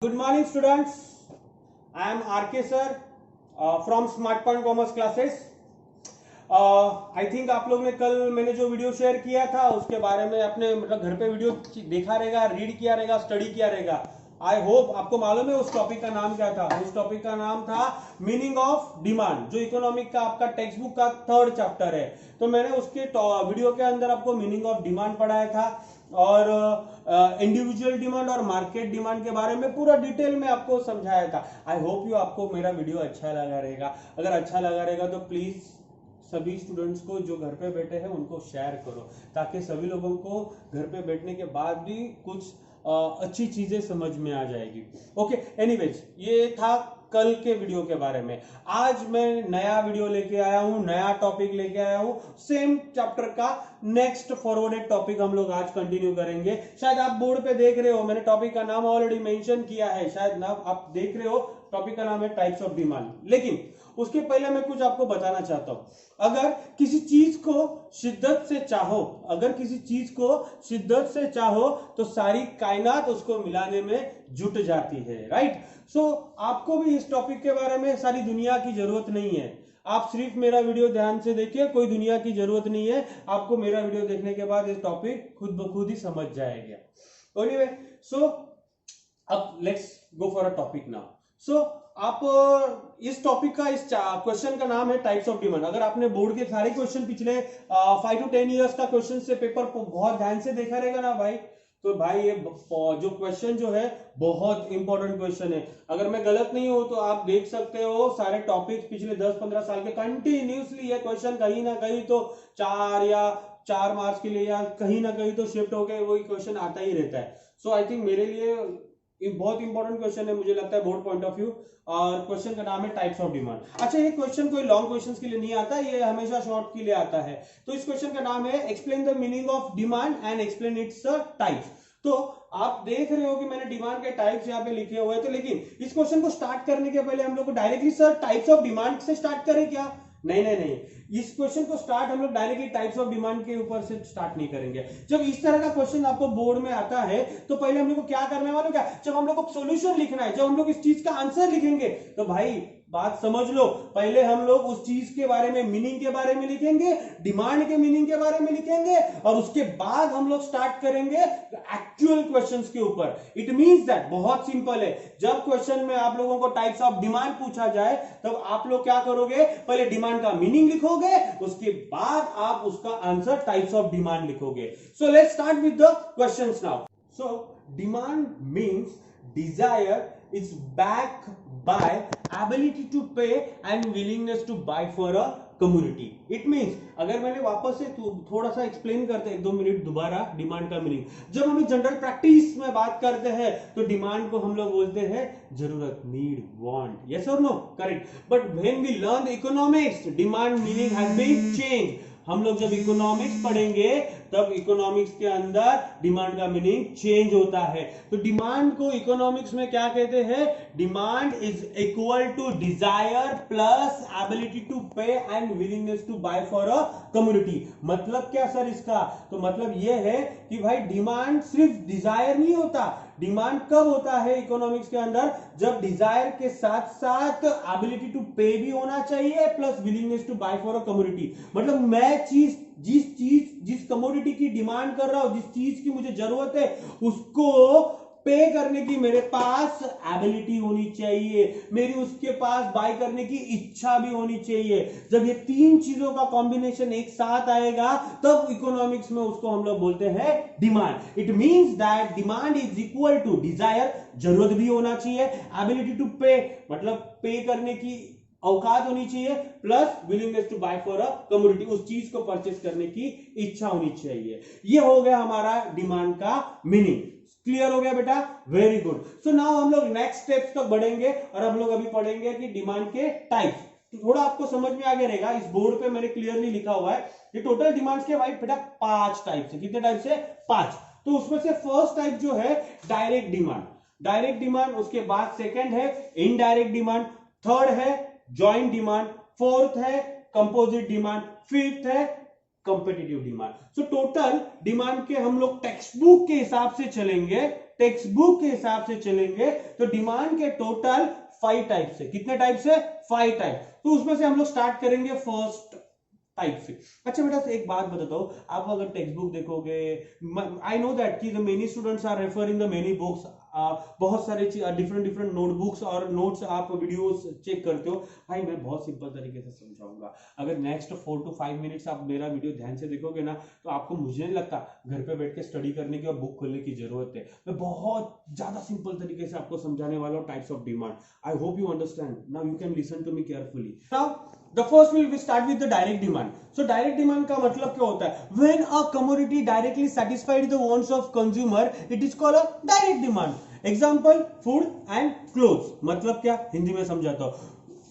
Good morning, students. I am RK sir from Smart Point Commerce Classes. I think आप लोग ने कल मैंने जो वीडियो शेयर किया था उसके बारे में अपने मतलब घर पे वीडियो देखा रहेगा, रीड किया रहेगा, स्टडी किया रहेगा. आई होप आपको मालूम है उस टॉपिक का नाम क्या था. उस टॉपिक का नाम था मीनिंग ऑफ डिमांड, जो इकोनॉमिक का आपका टेक्स्ट बुक का 3rd चैप्टर है. तो मैंने उसके वीडियो के अंदर आपको मीनिंग ऑफ डिमांड पढ़ाया था और इंडिविजुअल डिमांड और मार्केट डिमांड के बारे में पूरा डिटेल में आपको समझाया था. आई होप यू आपको मेरा वीडियो अच्छा लगा रहेगा. अगर अच्छा लगा रहेगा तो प्लीज सभी स्टूडेंट्स को जो घर पे बैठे हैं उनको शेयर करो, ताकि सभी लोगों को घर पे बैठने के बाद भी कुछ अच्छी चीजें समझ में आ जाएगी. ओके, एनीवेज ये था कल के वीडियो के बारे में. आज मैं नया वीडियो लेके आया हूं, नया टॉपिक लेके आया हूं. सेम चैप्टर का नेक्स्ट फॉरवर्डेड टॉपिक हम लोग आज कंटिन्यू करेंगे. शायद आप बोर्ड पे देख रहे हो, मैंने टॉपिक का नाम ऑलरेडी मेंशन किया है. शायद ना आप देख रहे हो, टॉपिक का नाम है टाइप्स ऑफ डिमांड. लेकिन उसके पहले मैं कुछ आपको बताना चाहता हूं. अगर किसी चीज को शिद्दत से चाहो, अगर किसी चीज को शिद्दत से चाहो तो सारी कायनात उसको मिलाने में जुट जाती है. राइट? सो आपको भी इस टॉपिक के बारे में सारी दुनिया की जरूरत नहीं है. आप सिर्फ मेरा वीडियो ध्यान से देखिए, कोई दुनिया की जरूरत नहीं है. आपको मेरा वीडियो देखने के बाद ये टॉपिक खुद ब खुद ही समझ जाएगा. एनीवे, सो अब let's go for a topic now. So आप इस टॉपिक का इस क्वेश्चन का नाम है टाइप्स ऑफ डिमांड. अगर आपने बोर्ड के सारे क्वेश्चन पिछले 5 to 10 इयर्स का क्वेश्चन से पेपर को बहुत ध्यान से देखा रहेगा ना भाई, तो भाई ये जो क्वेश्चन जो है बहुत इंपॉर्टेंट क्वेश्चन है. अगर मैं गलत नहीं हूं तो आप देख सकते हो सारे टॉपिक्स पिछले 10-15 साल के कंटिन्यूसली ये क्वेश्चन कहीं ना कहीं तो 4 मार्क्स के लिए या कहीं ना कहीं तो शिफ्ट होकर वही क्वेश्चन आता ही रहता है. सो आई थिंक मेरे लिए बहुत इंपॉर्टेंट क्वेश्चन है, मुझे लगता है बोर्ड पॉइंट ऑफ व्यू. और क्वेश्चन का नाम है टाइप्स ऑफ डिमांड. अच्छा, ये क्वेश्चन कोई लॉन्ग क्वेश्चंस के लिए नहीं आता, ये हमेशा शॉर्ट के लिए आता है. तो इस क्वेश्चन का नाम है explain the meaning of demand and explain its types. तो आप देख रहे हो कि मैंने डिमांड के टाइप्स यहाँ पे लिखे हुए हैं. तो लेकिन इस क्वेश्चन को स्टार्ट करने के पहले हम लोग को directly sir types of demand से स्टार्ट करें क्या? नहीं नहीं नहीं, इस क्वेश्चन को स्टार्ट हम लोग डायरेक्टली टाइप्स ऑफ डिमांड के ऊपर से स्टार्ट नहीं करेंगे. जब इस तरह का क्वेश्चन आपको बोर्ड में आता है तो पहले हम लोग को क्या करने वाले, क्या जब हम लोग को सॉल्यूशन लिखना है, जब हम लोग इस चीज का आंसर लिखेंगे तो भाई बात समझ लो, पहले हम लोग उस चीज के बारे में, मीनिंग के बारे में लिखेंगे, डिमांड के मीनिंग के बारे में लिखेंगे और उसके बाद हम लोग स्टार्ट करेंगे एक्चुअल क्वेश्चंस के ऊपर. इट मींस दैट बहुत सिंपल है. जब क्वेश्चन में आप लोगों को टाइप्स ऑफ डिमांड पूछा जाए तब आप लोग क्या करोगे, पहले डिमांड का मीनिंग लिखोगे, उसके बाद आप उसका आंसर टाइप्स ऑफ डिमांड लिखोगे. So let's start with the questions now. So demand means desire is backed by ability to pay and willingness to buy for a community. It means, अगर मैंने वापस से थोड़ा सा एक्सप्लेन करते 1-2 minute दोबारा demand का मीनिंग. जब हम जनरल प्रैक्टिस में बात करते हैं तो डिमांड को हम लोग बोलते हैं जरूरत, नीड, वांट. यस और no? Correct. But when we learn economics, demand meaning has been change. हम लोग जब इकोनॉमिक्स पढ़ेंगे तब इकोनॉमिक्स के अंदर डिमांड का मीनिंग चेंज होता है. तो डिमांड को इकोनॉमिक्स में क्या कहते हैं? Demand is equal to desire plus ability to pay and willingness to buy for a community. मतलब क्या सर इसका? तो मतलब यह है कि भाई डिमांड सिर्फ डिजायर नहीं होता. डिमांड कब होता है इकोनॉमिक्स के अंदर? जब डिजायर के साथ साथ एबिलिटी टू पे भी होना चाहिए plus willingness to buy for a community. मतलब मैं जिस कमोडिटी की डिमांड कर रहा हूं, जिस चीज की मुझे जरूरत है, उसको पे करने की मेरे पास एबिलिटी होनी चाहिए, मेरी उसके पास बाय करने की इच्छा भी होनी चाहिए. जब ये 3 चीजों का कॉम्बिनेशन एक साथ आएगा तब इकोनॉमिक्स में उसको हम लोग बोलते हैं demand. It means that demand is equal to desire, जरूरत भी होना चाहिए, एबिलिटी टू पे मतलब पे करने की औकात होनी चाहिए, plus willingness to buy for a community, उस चीज को परचेस करने की इच्छा होनी चाहिए. ये हो गया हमारा डिमांड का मीनिंग. क्लियर हो गया बेटा? Very good. सो नाउ हम लोग नेक्स्ट स्टेप्स तक बढ़ेंगे और हम लोग अभी पढ़ेंगे कि डिमांड के टाइप्स. तो थोड़ा आपको समझ में आ गया रहेगा, इस बोर्ड पे मैंने क्लियरली लिखा हुआ है ये टोटल डिमांड्स के भाई बेटा 5 टाइप्स है. कितने टाइप्स है? 5. तो उसमें से फर्स्ट टाइप जो है डायरेक्ट डिमांड. डायरेक्ट डिमांड, उसके बाद सेकंड है इनडायरेक्ट डिमांड, थर्ड है जॉइंट डिमांड, फोर्थ है कंपोजिट डिमांड, फिफ्थ है competitive demand. So total demand के हम लोग टेक्स्ट बुक के हिसाब से चलेंगे टेक्स्ट बुक के हिसाब से चलेंगे तो डिमांड के टोटल 5 टाइप से, कितने टाइप से? 5 टाइप। तो उसमें से हम लोग स्टार्ट करेंगे फर्स्ट टाइप से। अच्छा बेटा एक बात बताता हूं, आप अगर टेक्स्ट बुक देखोगे, आई नो दैट कि the many students are referring the many books, बहुत सारे डिफरेंट नोटबुक्स और नोट्स आप वीडियोस चेक करते हो। भाई मैं बहुत सिंपल तरीके से समझाऊंगा, अगर नेक्स्ट 4 to 5 मिनट्स आप मेरा वीडियो ध्यान से देखोगे ना तो आपको, मुझे नहीं लगता घर पे बैठ के स्टडी करने की और बुक खोलने की जरूरत है। मैं बहुत ज्यादा सिंपल तरीके से आपको समझाने वाला हूँ types of demand. I hope you understand. Now you can listen to me carefully. Now the first will we start with the direct demand. So direct demand का मतलब क्या होता है? When a commodity directly satisfies the wants of consumer, it is called a direct demand. Example, food and clothes. मतलब क्या? हिंदी में समझाता हूँ।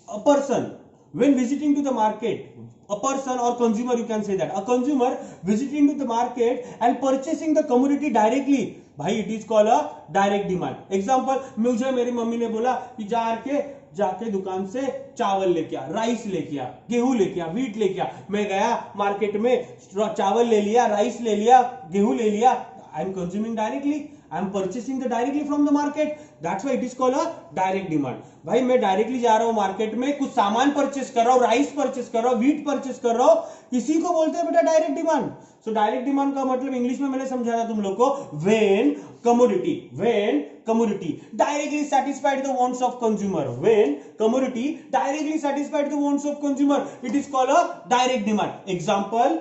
A person when visiting to the market, a person or consumer, you can say that a consumer visiting to the market and purchasing the commodity directly, भाई it is called a direct demand. Example, मुझे मेरी mummy ने बोला कि जाके दुकान से चावल लेके आ, राइस लेके आ, गेहूं लेके आ, व्हीट लेके आ। मैं गया मार्केट में, चावल ले लिया, राइस ले लिया, गेहूं ले लिया। I am consuming directly, I am purchasing the directly from the market, that's why it is called a direct demand. भाई मैं डायरेक्टली जा रहा हूं मार्केट में, कुछ सामान परचेस कर रहा हूं, राइस परचेस कर रहा हूं, व्हीट परचेस कर रहा हूं, इसी को बोलते हैं बेटा direct demand. So direct demand का मतलब इंग्लिश में मैंने समझाया तुम लोग को, when commodity directly satisfied the wants of consumer, when commodity directly satisfied the wants of consumer, it is called a direct demand. Example,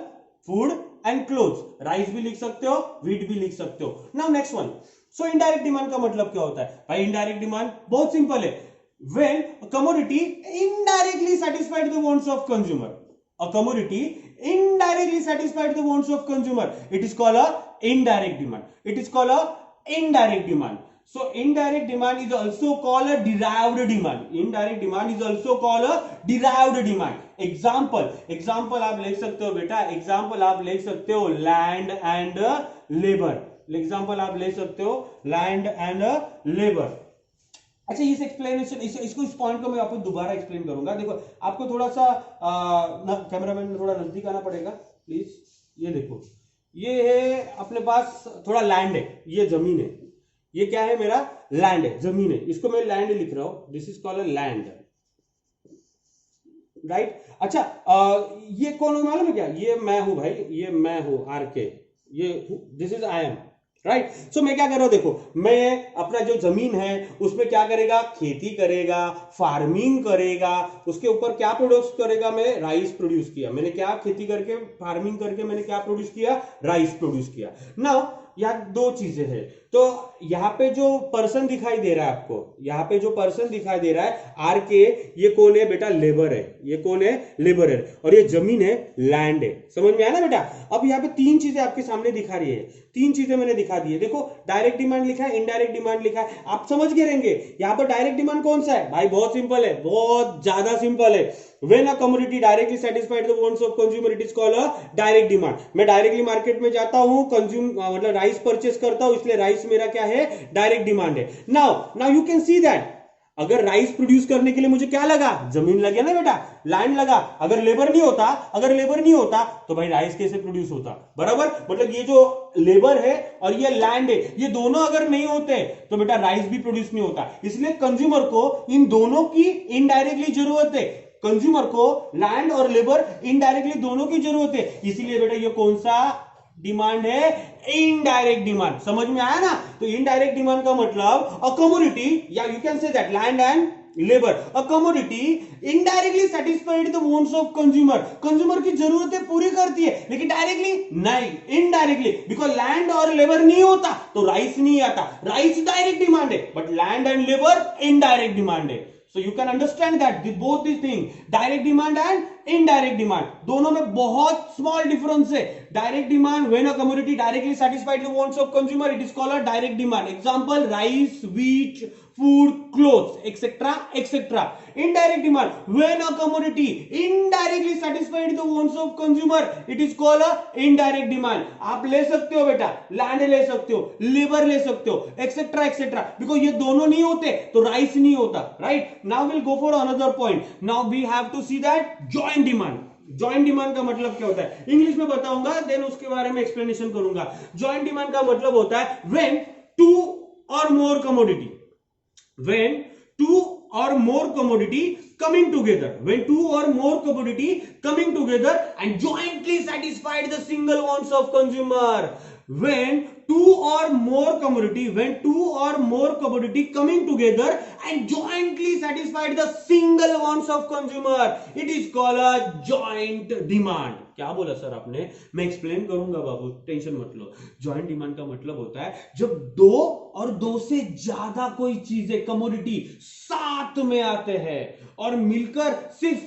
food and clothes, rice भी लिख सकते हो, व्हीट भी लिख सकते हो। नाउ नेक्स्ट वन, सो indirect demand का मतलब क्या होता है? भाई इनडायरेक्ट डिमांड बहुत सिंपल है, when a commodity indirectly satisfied the wants of consumer, a commodity indirectly satisfied the wants of consumer, it is called a indirect demand, it is called a indirect demand. So indirect demand is also called a derived demand, indirect demand is also called a derived demand. Example आप लिख सकते हो बेटा, example आप लिख सकते हो land and labor, example आप ले सकते हो land and labor। अच्छा इस एक्सप्लेनेशन, इसको इस पॉइंट को मैं आपको दोबारा एक्सप्लेन करूंगा। देखो आपको थोड़ा सा कैमरामैन में थोड़ा नजदीक आना पड़ेगा प्लीज। ये देखो, ये है अपने पास थोड़ा लैंड है, ये जमीन है, ये क्या है मेरा? लैंड है, जमीन है, इसको मैं लैंड लिख रहा हूं, this is called land, right. अच्छा ये कौन हो मालूम है क्या? ये मैं हूं भाई, ये मैं हूं आरके, ये this is I am, right. So मैं क्या कर रहा हूं, देखो मैं अपना जो जमीन है उसमें क्या करेगा? खेती करेगा, फार्मिंग करेगा, उसके ऊपर क्या प्रोड्यूस करेगा? मैं राइस प्रोड्यूस किया, मैंने क्या खेती करके, फार्मिंग करके मैंने क्या प्रोड्यूस किया? राइस प्रोड्यूस किया। नाउ यहाँ दो चीजें हैं, तो यहाँ पे जो पर्सन दिखाई दे रहा है आपको, यहाँ पे जो पर्सन दिखाई दे रहा है आर के, ये कौन है बेटा? लेबर है, ये कौन है? लेबर है, और ये जमीन है, लैंड है। समझ में आया ना बेटा? अब यहाँ पे तीन चीजें आपके सामने दिखा रही है, तीन चीजें मैंने दिखा दी है। देखो डायरेक्ट डिमांड लिखा है, इनडायरेक्ट डिमांड लिखा है, आप समझ के रहेंगे। यहाँ पर डायरेक्ट डिमांड कौन सा है? भाई बहुत सिंपल है, बहुत ज्यादा सिंपल है। When a commodity directly satisfied the wants of consumer, it is called a direct demand. मैं डायरेक्टली मार्केट में जाता हूं, कंज्यूम मतलब राइस परचेस करता हूं, इसलिए राइस मेरा क्या है? डायरेक्ट डिमांड है। Now you can see that अगर राइस प्रोड्यूस करने के लिए मुझे क्या लगा? जमीन लगे ना बेटा, लैंड लगा। अगर लेबर नहीं होता तो भाई राइस कैसे प्रोड्यूस होता? बराबर, मतलब ये जो लेबर है और ये लैंड है, ये दोनों अगर नहीं होते तो बेटा राइस भी प्रोड्यूस नहीं होता। इसलिए कंज्यूमर को इन दोनों की इनडायरेक्टली जरूरत है, कंज्यूमर को लैंड और लेबर इनडायरेक्टली दोनों की जरूरत है। इसीलिए बेटा ये कौन सा डिमांड है? Indirect demand. समझ में आया ना? तो इनडायरेक्ट डिमांड का मतलब अ कमोडिटी, या you can say that land and labour, a commodity indirectly satisfied the wants of consumer, consumer की जरूरतें पूरी करती है, लेकिन डायरेक्टली नहीं, इनडायरेक्टली। बिकॉज लैंड और लेबर नहीं होता तो राइस नहीं आता। राइस डायरेक्ट डिमांड है, but land and labour indirect demand है। So you can understand that both these things, direct demand and indirect demand, दोनों में बहुत small difference है। Direct demand, when a commodity directly satisfies the wants of consumer, it is called a direct demand. Example, rice, wheat, food, clothes, etc., etc. Indirect demand, when a commodity indirectly satisfies the wants of consumer, it is called a indirect demand. आप ले सकते हो बेटा, land ले सकते हो, labour ले सकते हो, etc., etc. बिकॉज ये दोनों नहीं होते तो राइस नहीं होता, right. Now will go for another point. Now we have to see that joint demand. Joint demand का मतलब क्या होता है? इंग्लिश में बताऊंगा, देन उसके बारे में एक्सप्लेनेशन करूंगा। जॉइंट डिमांड का मतलब होता है when two or more commodity, when two or more commodity coming together, when two or more commodity coming together and jointly satisfied the single wants of consumer, when two or more commodity coming together and jointly satisfied the single wants of consumer, it is called a joint demand. क्या बोला sir आपने? मैं explain करूंगा बाबू, tension मत लो। Joint demand का मतलब होता है जब दो और दो से ज्यादा कोई चीजें कमोडिटी साथ में आते हैं और मिलकर सिर्फ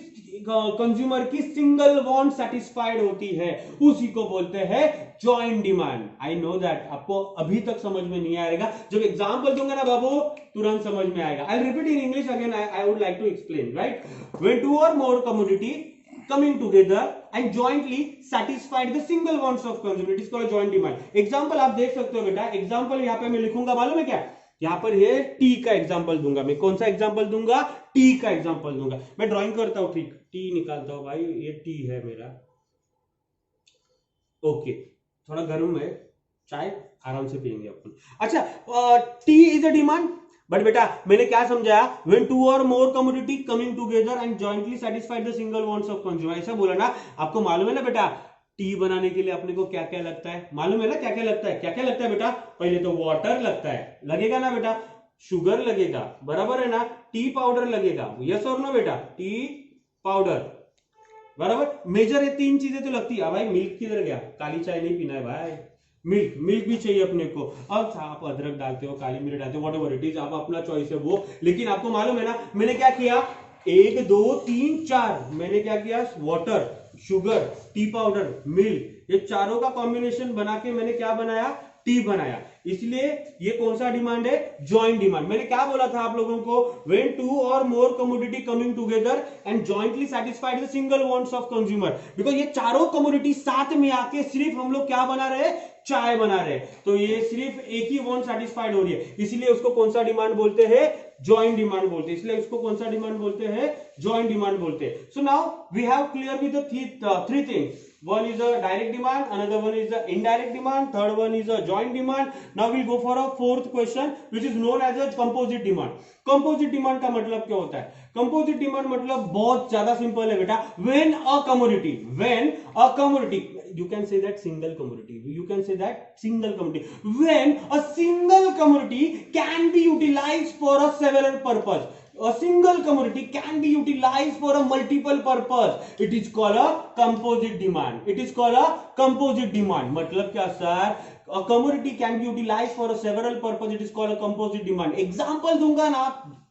कंज्यूमर की सिंगल वांट सेटिस्फाइड होती है, उसी को बोलते हैं joint demand. I know that आपको अभी तक समझ में नहीं आएगा, जब एग्जांपल दूंगा ना बाबू तुरंत समझ में आएगा। I repeat in English again, I would like to explain, right? When two और more commodity coming together and jointly satisfied the single wants of consumer, it is called joint demand। Example आप देख सकते हो बेटा, example यहां पे मैं लिखूंगा, मालूम है क्या? यहां पर ये टी का एग्जांपल दूंगा मैं। कौन सा एग्जांपल दूंगा? टी का एग्जांपल दूंगा। मैं ड्राइंग करता हूं, ठीक, टी निकालता हूं भाई, ये टी है मेरा। ओके, थोड़ा गर्म है, चाय आराम से पियेंगे अपन। अच्छा, tea is a demand, but बेटा मैंने क्या समझाया? व्हेन टू और more commodity coming together and jointly satisfied the single wants of consumer, ऐसा बोला ना। आपको मालूम है ना बेटा, टी बनाने के लिए अपने को क्या क्या लगता है? मालूम है ना क्या क्या लगता है? क्या क्या लगता है बेटा? पहले तो वाटर लगता है, लगेगा ना बेटा? शुगर लगेगा, बराबर है ना? टी पाउडर लगेगा, यस और नो बेटा? टी पाउडर, बराबर। मेजर है, तीन चीजें तो लगती है। भाई मिल्क किधर गया? काली चाय नहीं पीना है भाई, मिल्क भी चाहिए अपने को। अब आप अदरक डालते हो, काली मिर्च डालते हो, वॉट एवर इट इज, आप अपना चॉइस है वो। लेकिन आपको मालूम है ना मैंने क्या किया? 1 2 3 4, मैंने क्या किया? Water, sugar, T powder, milk, ये चारों का कॉम्बिनेशन बना के मैंने क्या बनाया? टी बनाया। इसलिए ये कौन सा डिमांड है? Joint demand. मैंने क्या बोला था आप लोगों को? व्हेन टू और more commodity coming together and jointly satisfied the single wants of consumer, because ये चारों कमोडिटी साथ में आके सिर्फ हम लोग क्या बना रहे? चाय बना रहे, तो ये सिर्फ एक ही वांट सेटिस्फाइड हो रही है, इसलिए उसको कौन सा डिमांड बोलते हैं? जॉइंट डिमांड बोलते हैं। इसलिए उसको कौन सा डिमांड बोलते हैं? जॉइंट डिमांड बोलते हैं। So now we have clear with the three things. One is a direct demand, another one is a indirect demand, third one is a joint demand. Now we'll go for a fourth question which is known as a composite demand. Composite demand का मतलब क्या होता है? Composite demand मतलब बहुत ज्यादा simple है बेटा। When a commodity, you can say that single commodity, when a single commodity can be utilized for a several purpose, a single commodity can be utilized for a multiple purpose, it is called a composite demand, मतलब क्या sir? A commodity can be utilized for a several purpose, it is called a composite demand। Example दूंगा ना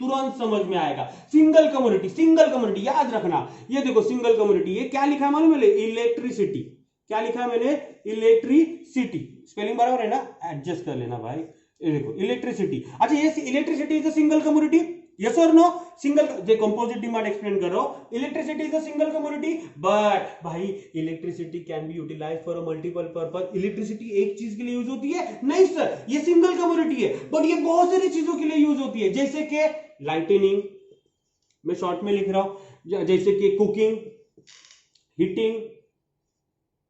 तुरंत समझ में आएगा। Single commodity याद रखना, ये देखो सिंगल कमोडिटी, ये क्या लिखा है मालूम है? इलेक्ट्रिसिटी। क्या लिखा है मैंने? इलेक्ट्रिसिटी। स्पेलिंग बराबर है ना? एडजस्ट कर लेना भाई। ये देखो इलेक्ट्रिसिटी। अच्छा, ये electricity is a single commodity, yes और नो? सिंगल, जो कंपोजिट डिमांड एक्सप्लेन कर रहा हूं, electricity is a single commodity, but भाई electricity can be utilized for a multiple purpose. Electricity एक चीज के लिए यूज होती है? नहीं सर, ये सिंगल कमोडिटी है, बट ये बहुत सारी चीजों के लिए यूज होती है, जैसे कि लाइटनिंग, मैं शॉर्ट में लिख रहा हूं, जैसे कि कुकिंग, हीटिंग,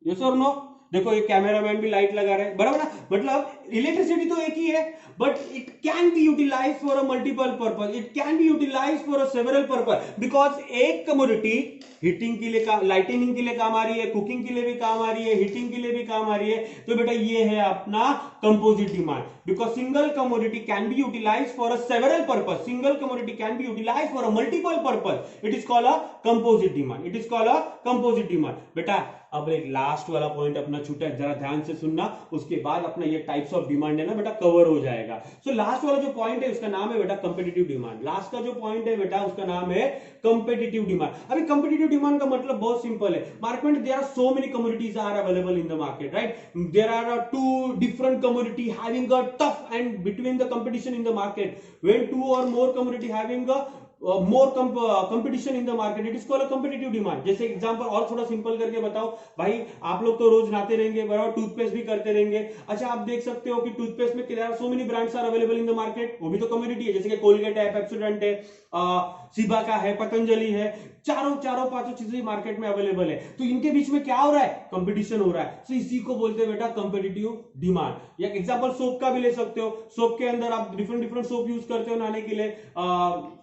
यस और नो? देखो ये कैमरामैन भी लाइट लगा रहे हैं, बराबर ना? मतलब इलेक्ट्रिसिटी तो एक ही है, but it can be utilise for a multiple purpose, it can be utilise for a several purpose, because एक कमोडिटी हीटिंग के लिए, लाइटनिंग के लिए काम आ रही है, कुकिंग के लिए भी काम आ रही है, हीटिंग के लिए भी काम आ रही है। तो बेटा ये है अपना composite demand, because single commodity can be utilise for a several purpose, single commodity can be utilise for a multiple purpose, it is called a composite demand. बेटा अब एक लास्ट वाला पॉइंट अपना छूटा है, जरा ध्यान से सुनना, उसके बाद अपना ये टाइप्स ऑफ डिमांड है ना बेटा कवर हो जाएगा। सो लास्ट वाला जो पॉइंट है उसका नाम है बेटा कंपेटिटिव डिमांड। लास्ट का जो पॉइंट है बेटा उसका नाम है कंपेटिटिव डिमांड। अभी कंपेटिटिव डिमांड का मतलब बहुत सिंपल है। मार्केट में there are so many commodities are available in the market, right? There are two different commodity having a tough and between the competition in the market. When two और more commodity having a more competition in the market, it is called a competitive demand। जैसे example और थोड़ा simple करके बताओ भाई, आप लोग तो रोज नहाते रहेंगे, बराबर, टूथपेस्ट भी करते रहेंगे। अच्छा, आप देख सकते हो कि टूथपेस्ट में there are so many brands are available in the market, वो भी तो कमोडिटी है, जैसे कि कोलगेट है, पेप्सोडेंट है, सीबा का है, पतंजलि है। चारों चारों पांचों चीजें मार्केट में अवेलेबल है, तो इनके बीच में क्या हो रहा है, कंपटीशन हो रहा है। तो इसी को बोलते हैं बेटा कंपेटिटिव डिमांड। या एग्जांपल सोप का भी ले सकते हो, सोप के अंदर आप डिफरेंट डिफरेंट सोप यूज करते हो नहाने के लिए,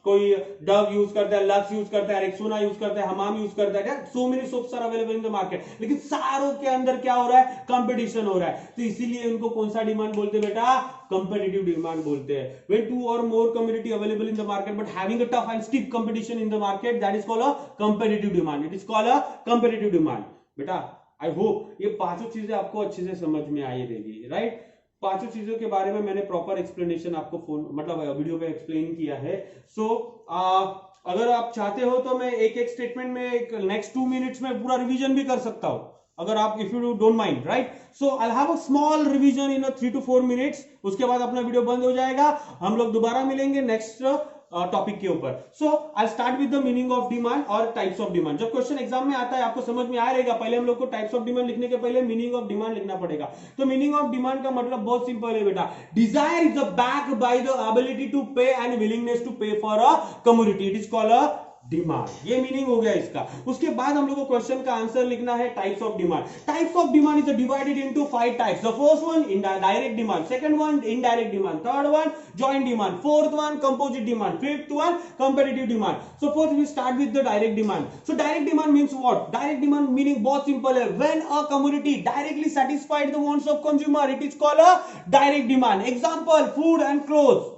कोई डव यूज करता है, लक्स यूज करता है, रेक्सोना यूज करता है, हमाम यूज करता है, so many soaps are available in the market, लेकिन सारों के अंदर क्या हो रहा है, कंपटीशन हो रहा है। तो इसीलिए इनको कौन सा डिमांड बोलते हैं बेटा, competitive demand बोलते हैं। when two or more commodity available in the market but having a tough and steep competition in the market, that is called a competitive demand, it is called a competitive demand। बेटा I hope ये पांचों चीजें आपको अच्छे से समझ में आई रहेगी, राइट। पांचों चीजों के बारे में मैंने प्रॉपर एक्सप्लेनेशन आपको फोन मतलब वीडियो पे एक्सप्लेन किया है। सो अगर आप चाहते हो तो मैं एक एक स्टेटमेंट में नेक्स्ट 2 मिनट्स में पूरा रिवीजन भी कर सकता हूं, अगर आप if you don't mind, right. So I have a small revision in 3 to 4 minutes, उसके बाद अपना वीडियो बंद हो जाएगा, हम लोग दोबारा मिलेंगे नेक्स्ट टॉपिक के ऊपर। So I start with the meaning of demand और टाइप्स ऑफ डिमांड। जब क्वेश्चन एग्जाम में आता है आपको समझ में आ रहेगा, पहले हम लोग को टाइप्स ऑफ डिमांड लिखने के पहले मीनिंग ऑफ डिमांड लिखना पड़ेगा। तो मीनिंग ऑफ डिमांड का मतलब बहुत सिंपल है बेटा, desire is back by the ability to pay and willingness to pay for a commodity, it is called a demand. ये मीनिंग हो गया इसका। उसके बाद हम लोग को क्वेश्चन का आंसर लिखना है types of demand. Types of demand is divided into 5 types. The first one direct demand, second one indirect demand, third one joint demand, fourth one composite demand, fifth one competitive demand. So first we start with the direct demand. So direct demand means what? Direct demand meaning बहुत simple है, when a commodity directly satisfied the wants of consumer, it is called a direct demand. Example food and clothes,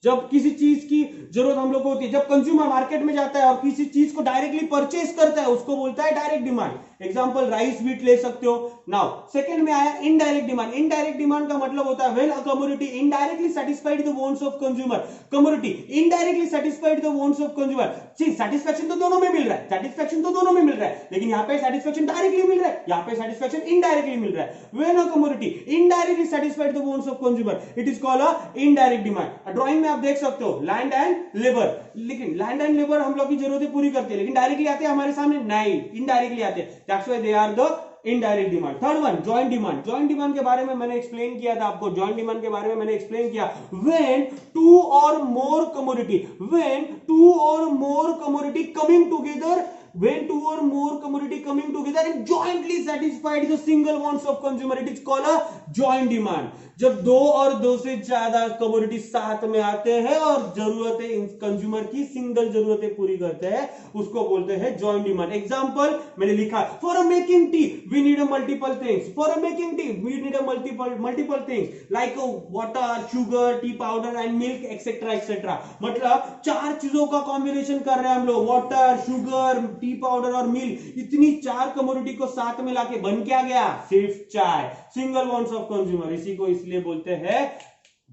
जब किसी चीज की जरूरत हम लोग को होती है, जब कंज्यूमर मार्केट में जाता है और किसी चीज को डायरेक्टली परचेज करता है, उसको बोलता है direct demand. Example rice wheat ले सकते हो। नाउ सेकंड में आया इनडायरेक्ट डिमांड। इनडायरेक्ट डिमांड का मतलब होता है when a commodity indirectly satisfied the wants of consumer. Commodity indirectly satisfied the wants of consumer. See satisfaction तो दोनों में मिल रहा है, सैटिस्फैक्शन तो दोनों में मिल रहा है, लेकिन यहां पे सैटिस्फैक्शन डायरेक्टली मिल रहा है, यहां पे सैटिस्फैक्शन इनडायरेक्टली मिल रहा है। When a commodity indirectly satisfied the wants of consumer, it is called a indirect demand. Drawing में आप देख सकते हो लैंड एंड लेबर, लेकिन लैंड एंड लेबर हम लोग की जरूरतें पूरी करते हैं, लेकिन डायरेक्टली आते हैं हमारे सामने नहीं, इनडायरेक्टली आते हैं, that's why they are the indirect demand. Third one joint demand. Joint demand के बारे में मैंने एक्सप्लेन किया था आपको, जॉइंट डिमांड के बारे में मैंने एक्सप्लेन किया, व्हेन टू और मोर कमोडिटी, व्हेन टू और more commodity coming together, when two or more commodity coming together and jointly satisfied the single wants of consumer, it is called a joint demand। जब दो और दो से ज्यादा commodity साथ में आते हैं और जरूरतें कंज्यूमर की सिंगल जरूरतें पूरी करते हैं, उसको बोलते हैं जॉइंट डिमांड। एग्जांपल मैंने लिखा, for a making T V need a multiple things, for a making T V need a multiple things like water, sugar, T powder and milk etcetera etcetera. मतलब चार चीजों का कॉम्बिनेशन कर रहे हैं हम लोग, वाटर, शुगर, टी पाउडर और मिल्क, इतनी चार कमोडिटी को साथ में लाके बन क्या गया, सिर्फ चाय, सिंगल वांट्स ऑफ कंज्यूमर। इसी को इसलिए बोलते हैं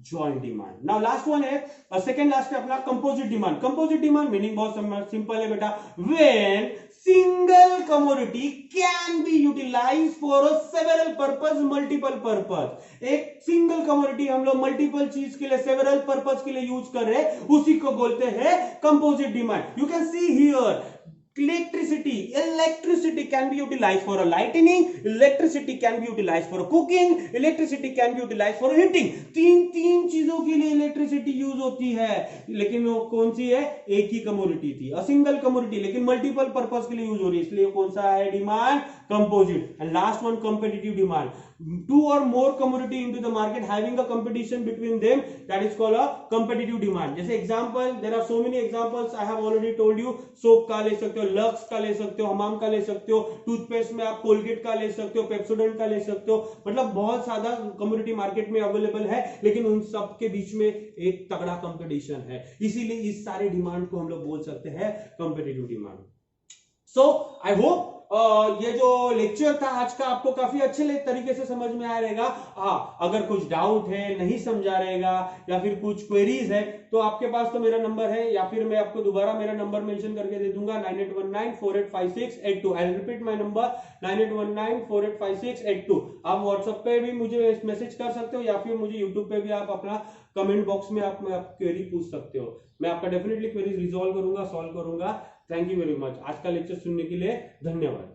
joint demand. Now last one है, सेकंड लास्ट है अपना composite demand. Composite demand meaning बहुत सिंपल है बेटा, when single commodity can be utilise for a several purpose, multiple purpose. एक सिंगल कमोडिटी हम लोग मल्टीपल चीज के लिए, सेवरल पर्पस के लिए यूज कर रहे हैं, उसी को बोलते हैं composite demand. You can see here electricity can be utilized for a lighting, electricity can be utilized for cooking, electricity can be utilized for heating। तीन चीजों के लिए इलेक्ट्रिसिटी यूज होती है, लेकिन वो कौन सी है, एक ही कमोडिटी थी, अ सिंगल कमोडिटी, लेकिन मल्टीपल पर्पस के लिए यूज हो रही है, इसलिए कौन सा है demand, composite. And last one competitive demand, two or more commodity into the market having a competition between them, that is called a competitive demand। जैसे example, there are so many examples I have already told you, soap का ले सकते हो, lux का ले सकते हो, हमाम का ले सकते हो, टूथपेस्ट में आप कोलगेट का ले सकते हो, पेप्सोडेंट का ले सकते हो, मतलब बहुत ज्यादा कमोडिटी मार्केट में अवेलेबल है, लेकिन उन सब के बीच में एक तगड़ा कंपटीशन है, इसीलिए इस सारे डिमांड को हम लोग बोल सकते हैं competitive demand. So I hope ये जो लेक्चर था आज का आपको काफी अच्छे तरीके से समझ में आया रहेगा। हाँ, अगर कुछ डाउट है, नहीं समझा रहेगा या फिर कुछ क्वेरीज है, तो आपके पास तो मेरा नंबर है, या फिर मैं आपको दोबारा मेरा नंबर मेंशन करके दे दूंगा, 9819485682। I repeat my number 9819485682। आप व्हाट्सएप पे भी मुझे मैसेज कर सकते हो, या फिर मुझे यूट्यूब पे भी आप अपना कमेंट बॉक्स में आप क्वेरी पूछ सकते हो, मैं आपका डेफिनेटली क्वेरीज रिजॉल्व करूंगा, सॉल्व करूंगा। Thank you very much. आज का लेक्चर सुनने के लिए धन्यवाद।